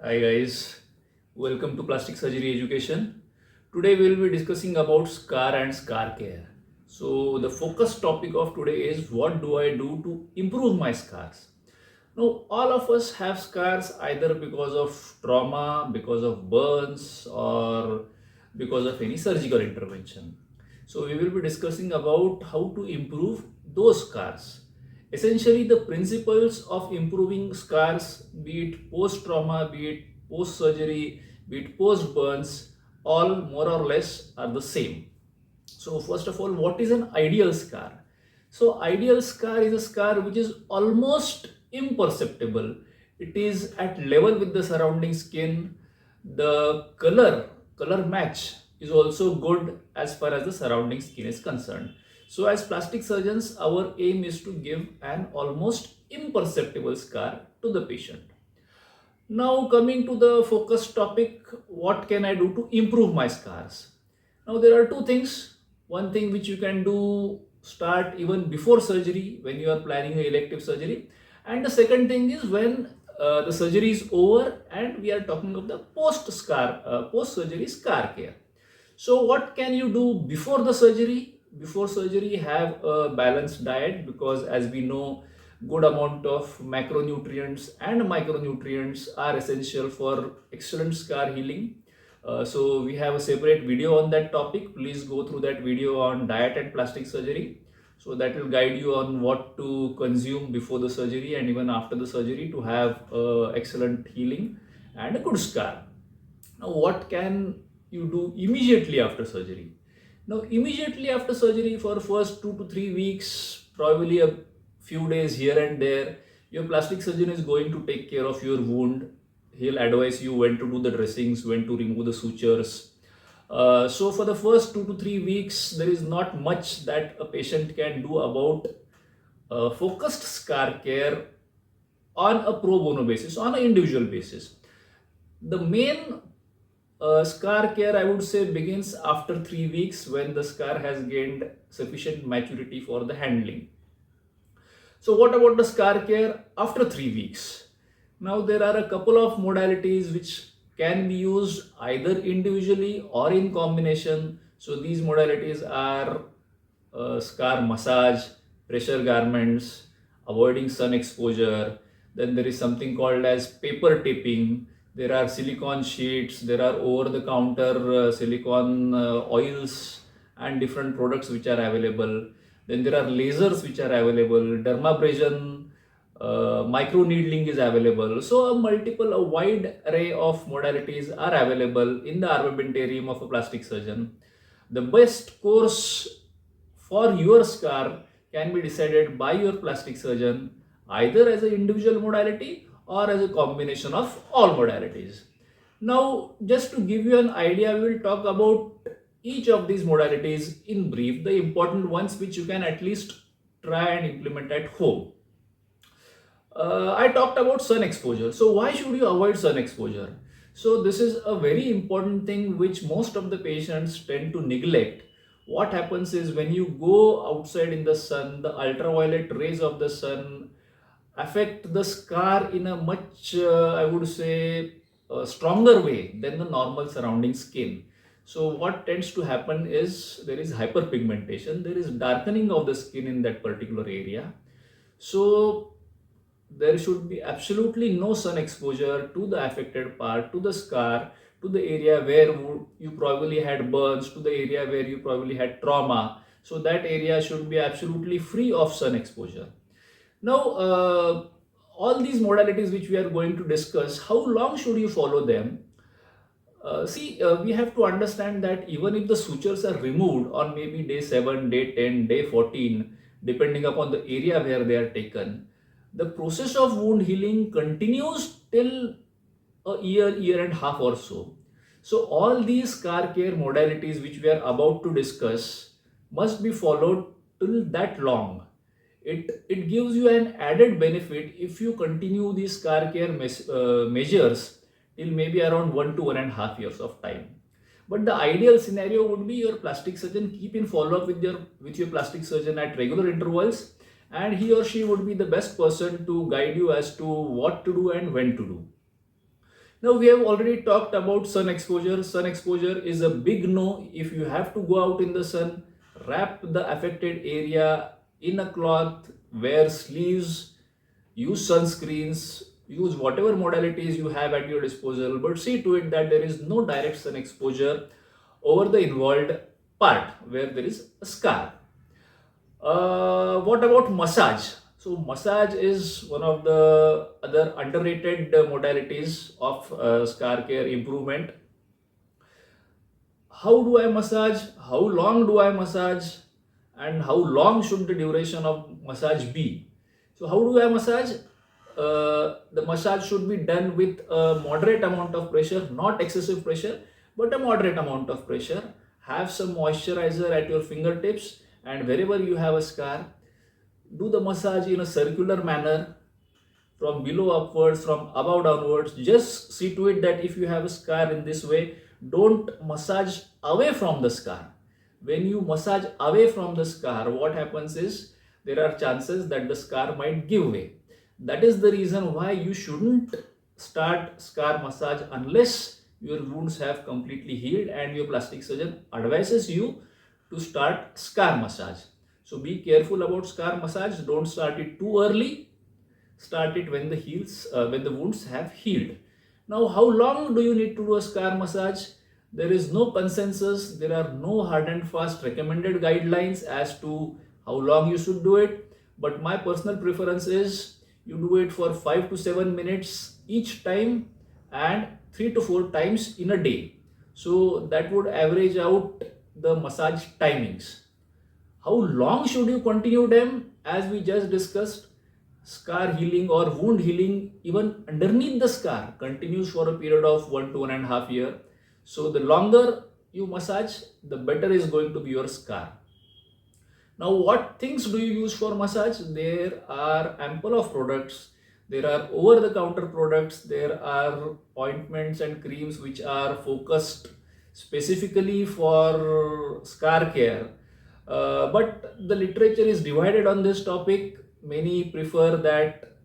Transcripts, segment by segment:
Hi guys, welcome to Plastic Surgery Education. Today we will be discussing about scar and scar care. So the focus topic of today is what do I do to improve my scars? Now all of us have scars either because of trauma, because of burns or because of any surgical intervention. So we will be discussing about how to improve those scars. Essentially, the principles of improving scars, be it post trauma, be it post surgery, be it post burns, all more or less are the same. So, first of all, what is an ideal scar? So, ideal scar is a scar which is almost imperceptible. It is at level with the surrounding skin. The color match is also good as far as the surrounding skin is concerned. So, as plastic surgeons, our aim is to give an almost imperceptible scar to the patient. Now, coming to the focus topic, what can I do to improve my scars? Now, there are two things. One thing which you can do start even before surgery when you are planning an elective surgery, and the second thing is when the surgery is over and we are talking of the post surgery scar care. So, what can you do before the surgery? Before surgery, have a balanced diet because, as we know, good amount of macronutrients and micronutrients are essential for excellent scar healing. So, we have a separate video on that topic. Please go through that video on diet and plastic surgery. So, that will guide you on what to consume before the surgery and even after the surgery to have excellent healing and a good scar. Now, what can you do immediately after surgery? Now, immediately after surgery, for first 2 to 3 weeks, probably a few days here and there, your plastic surgeon is going to take care of your wound. He'll advise you when to do the dressings, when to remove the sutures. So, for the first 2 to 3 weeks, there is not much that a patient can do about focused scar care on a pro bono basis, on an individual basis. The main scar care, I would say, begins after 3 weeks when the scar has gained sufficient maturity for the handling. So, what about the scar care after 3 weeks? Now, there are a couple of modalities which can be used either individually or in combination. So, these modalities are scar massage, pressure garments, avoiding sun exposure. Then there is something called as paper taping. There are silicone sheets. There are over-the-counter silicone oils and different products which are available. Then there are lasers which are available. Dermabrasion, micro needling is available. So a wide array of modalities are available in the armamentarium of a plastic surgeon. The best course for your scar can be decided by your plastic surgeon either as an individual modality or as a combination of all modalities. Now, just to give you an idea, we will talk about each of these modalities in brief, the important ones which you can at least try and implement at home. I talked about sun exposure. So, why should you avoid sun exposure? So, this is a very important thing which most of the patients tend to neglect. What happens is when you go outside in the sun, the ultraviolet rays of the sun affect the scar in a much, I would say, stronger way than the normal surrounding skin. So, what tends to happen is there is hyperpigmentation, there is darkening of the skin in that particular area. So, there should be absolutely no sun exposure to the affected part, to the scar, to the area where you probably had burns, to the area where you probably had trauma. So that area should be absolutely free of sun exposure. Now, all these modalities which we are going to discuss, how long should you follow them? We have to understand that even if the sutures are removed on maybe day 7, day 10, day 14, depending upon the area where they are taken, the process of wound healing continues till a year and a half or so. So, all these scar care modalities which we are about to discuss must be followed till that long. It gives you an added benefit if you continue these scar care measures till maybe around 1 to 1.5 years of time. But the ideal scenario would be your plastic surgeon keep in follow up with your plastic surgeon at regular intervals, and he or she would be the best person to guide you as to what to do and when to do. Now we have already talked about sun exposure. Sun exposure is a big no. If you have to go out in the sun, wrap the affected area in a cloth, wear sleeves, use sunscreens, use whatever modalities you have at your disposal, but see to it that there is no direct sun exposure over the involved part where there is a scar. What about massage? So, massage is one of the other underrated modalities of scar care improvement. How do I massage? How long do I massage? And how long should the duration of massage be? So, how do I massage? The massage should be done with a moderate amount of pressure, not excessive pressure, but a moderate amount of pressure. Have some moisturizer at your fingertips, and wherever you have a scar, do the massage in a circular manner from below upwards, from above downwards. Just see to it that if you have a scar in this way, don't massage away from the scar. When you massage away from the scar, what happens is there are chances that the scar might give way. That is the reason why you shouldn't start scar massage unless your wounds have completely healed and your plastic surgeon advises you to start scar massage. So be careful about scar massage. Don't start it too early. Start it when when the wounds have healed. Now, how long do you need to do a scar massage? There is no consensus. There are no hard and fast recommended guidelines as to how long you should do it. But my personal preference is you do it for 5 to 7 minutes each time and 3 to 4 times in a day. So that would average out the massage timings. How long should you continue them? As we just discussed, scar healing or wound healing even underneath the scar continues for a period of 1 to 1.5 years. So the longer you massage, the better is going to be your scar. Now, what things do you use for massage? There are ample of products. There are over-the-counter products. There are ointments and creams which are focused specifically for scar care. But the literature is divided on this topic. Many prefer that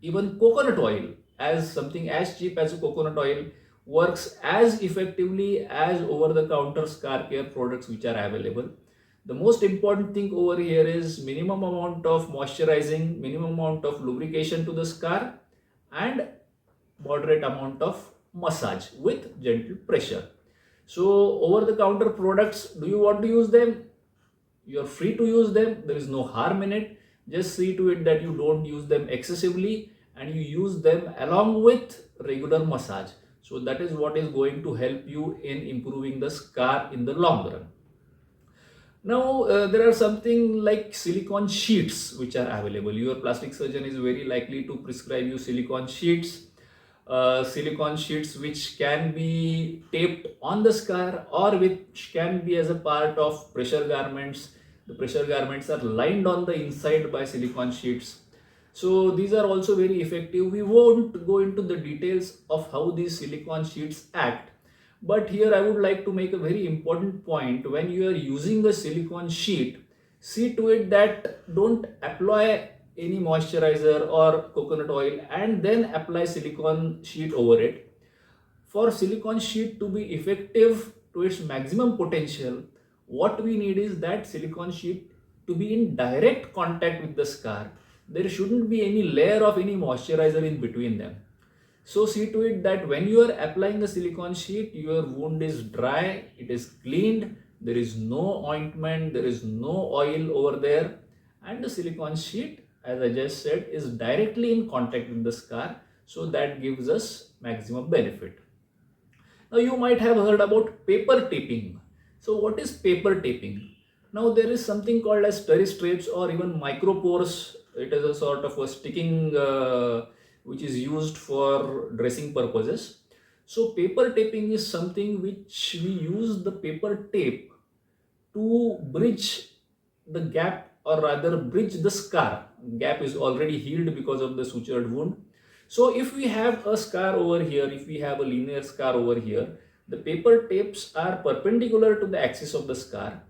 even coconut oil, as something as cheap as coconut oil, works as effectively as over-the-counter scar care products which are available. The most important thing over here is minimum amount of moisturizing, minimum amount of lubrication to the scar, and moderate amount of massage with gentle pressure. So over the counter products, do you want to use them? You're free to use them. There is no harm in it. Just see to it that you don't use them excessively and you use them along with regular massage. So that is what is going to help you in improving the scar in the long run. Now, there are something like silicone sheets which are available. Your plastic surgeon is very likely to prescribe you silicone sheets. Silicone sheets which can be taped on the scar or which can be as a part of pressure garments. The pressure garments are lined on the inside by silicone sheets. So these are also very effective. We won't go into the details of how these silicone sheets act. But here I would like to make a very important point. When you are using a silicone sheet, see to it that don't apply any moisturizer or coconut oil and then apply silicone sheet over it. For silicone sheet to be effective to its maximum potential, what we need is that silicone sheet to be in direct contact with the scar. There shouldn't be any layer of any moisturizer in between them. So see to it that when you are applying the silicone sheet, your wound is dry, it is cleaned, there is no ointment, there is no oil over there, and the silicone sheet, as I just said, is directly in contact with the scar. So that gives us maximum benefit. Now you might have heard about paper taping. So what is paper taping? Now there is something called as Steri-Strips or even micropores. It is a sort of a sticking which is used for dressing purposes. So paper taping is something which we use the paper tape to bridge the gap or rather bridge the scar. Gap is already healed because of the sutured wound. So if we have a scar over here, if we have a linear scar over here, the paper tapes are perpendicular to the axis of the scar.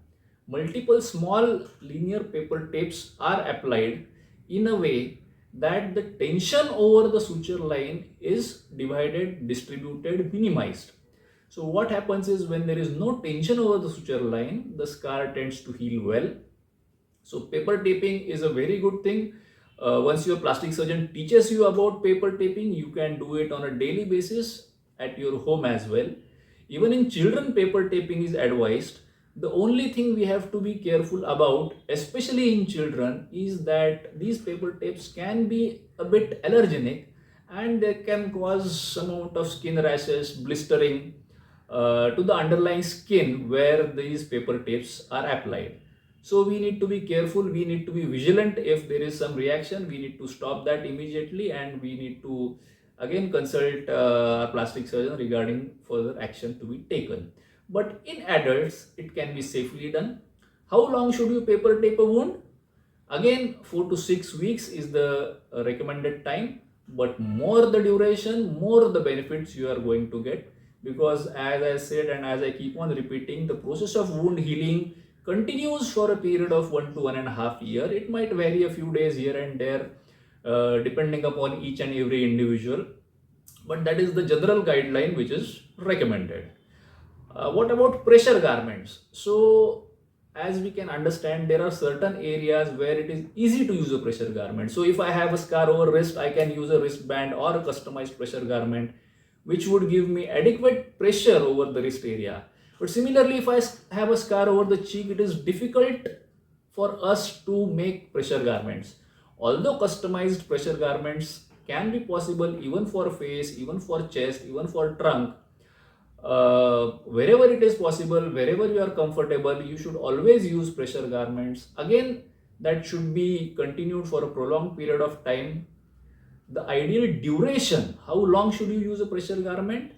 Multiple small linear paper tapes are applied in a way that the tension over the suture line is divided, distributed, minimized. So what happens is when there is no tension over the suture line, the scar tends to heal well. So paper taping is a very good thing. Once your plastic surgeon teaches you about paper taping, you can do it on a daily basis at your home as well. Even in children, paper taping is advised. The only thing we have to be careful about, especially in children, is that these paper tapes can be a bit allergenic and they can cause some amount of skin rashes, blistering to the underlying skin where these paper tapes are applied. So we need to be careful, we need to be vigilant. If there is some reaction, we need to stop that immediately and we need to again consult a plastic surgeon regarding further action to be taken. But in adults, it can be safely done. How long should you paper tape a wound? Again, 4 to 6 weeks is the recommended time, but more the duration, more the benefits you are going to get, because as I said and as I keep on repeating, the process of wound healing continues for a period of 1 to 1.5 years. It might vary a few days here and there depending upon each and every individual, but that is the general guideline which is recommended. What about pressure garments? So as we can understand, there are certain areas where it is easy to use a pressure garment. So if I have a scar over wrist, I can use a wristband or a customized pressure garment which would give me adequate pressure over the wrist area. But similarly, if I have a scar over the cheek, it is difficult for us to make pressure garments. Although customized pressure garments can be possible even for face, even for chest, even for trunk, wherever it is possible, wherever you are comfortable, you should always use pressure garments. Again, that should be continued for a prolonged period of time. The ideal duration, how long should you use a pressure garment?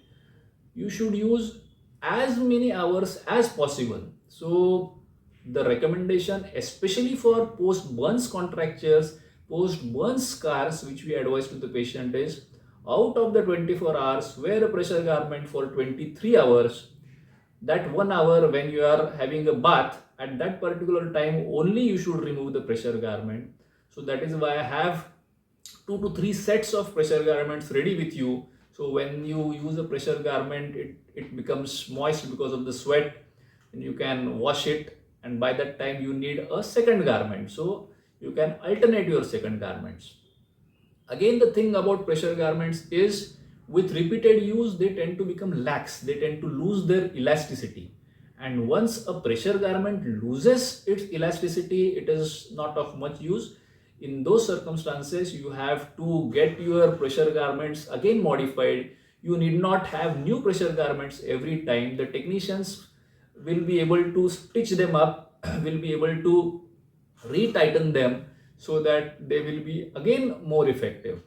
You should use as many hours as possible. So the recommendation, especially for post-burns contractures, post-burns scars, which we advise to the patient is, out of the 24 hours, wear a pressure garment for 23 hours. That 1 hour when you are having a bath, at that particular time only you should remove the pressure garment. So that is why I have 2 to 3 sets of pressure garments ready with you. So when you use a pressure garment, it becomes moist because of the sweat, and you can wash it, and by that time you need a second garment. So you can alternate your second garments. Again, the thing about pressure garments is with repeated use, they tend to become lax. They tend to lose their elasticity. And once a pressure garment loses its elasticity, it is not of much use. In those circumstances, you have to get your pressure garments again modified. You need not have new pressure garments every time. The technicians will be able to stitch them up, will be able to retighten them so that they will be again more effective.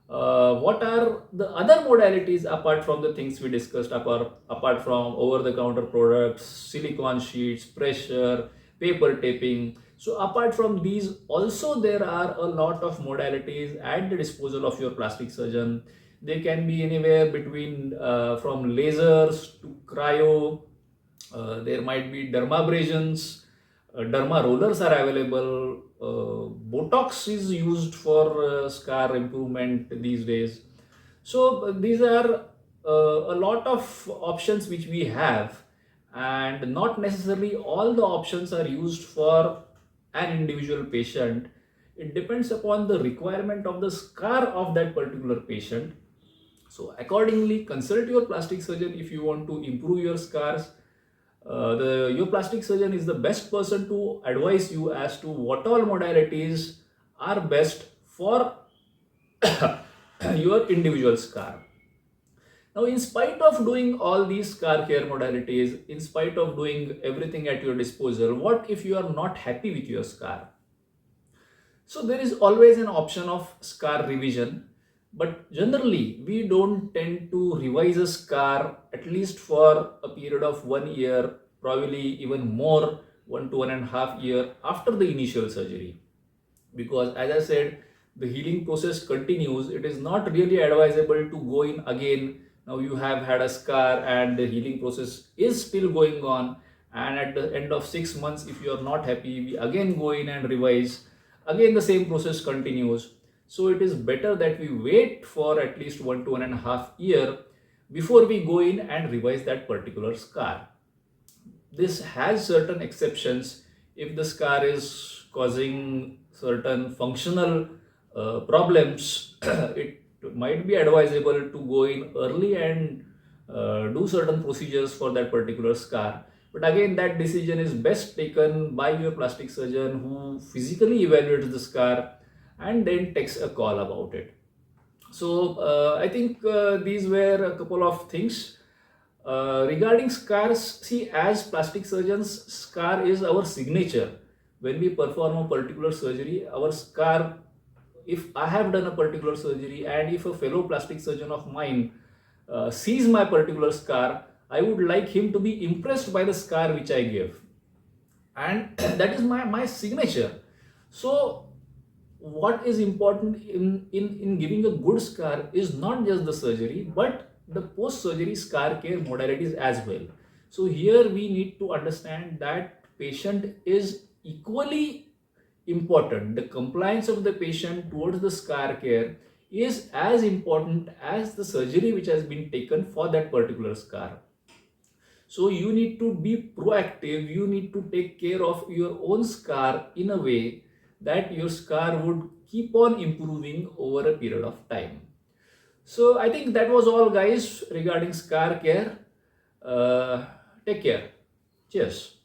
What are the other modalities apart from the things we discussed, apart from over-the-counter products, silicone sheets, pressure, paper taping? So apart from these, also there are a lot of modalities at the disposal of your plastic surgeon. They can be anywhere between from lasers to cryo. There might be dermabrasions, derma rollers are available. Botox is used for scar improvement these days. So these are a lot of options which we have, and not necessarily all the options are used for an individual patient. It depends upon the requirement of the scar of that particular patient. So accordingly, consult your plastic surgeon if you want to improve your scars. Your plastic surgeon is the best person to advise you as to what all modalities are best for your individual scar. Now, in spite of doing all these scar care modalities, in spite of doing everything at your disposal, what if you are not happy with your scar? So there is always an option of scar revision, but generally we don't tend to revise a scar at least for a period of 1 year, probably even more, 1 to 1.5 years after the initial surgery. Because as I said, the healing process continues. It is not really advisable to go in again. Now you have had a scar and the healing process is still going on, and at the end of 6 months, if you are not happy, we again go in and revise. Again the same process continues. So it is better that we wait for at least 1 to 1.5 years before we go in and revise that particular scar. This has certain exceptions. If the scar is causing certain functional problems, it might be advisable to go in early and do certain procedures for that particular scar. But again, that decision is best taken by your plastic surgeon, who physically evaluates the scar and then takes a call about it. So I think these were a couple of things. Regarding scars, see, as plastic surgeons, scar is our signature. When we perform a particular surgery, our scar, if I have done a particular surgery and if a fellow plastic surgeon of mine sees my particular scar, I would like him to be impressed by the scar which I gave. And that is my signature. So what is important in giving a good scar is not just the surgery, but the post-surgery scar care modalities as well. So here we need to understand that patient is equally important. The compliance of the patient towards the scar care is as important as the surgery which has been taken for that particular scar. So you need to be proactive, you need to take care of your own scar in a way that your scar would keep on improving over a period of time. So I think that was all, guys, regarding scar care. Take care. Cheers.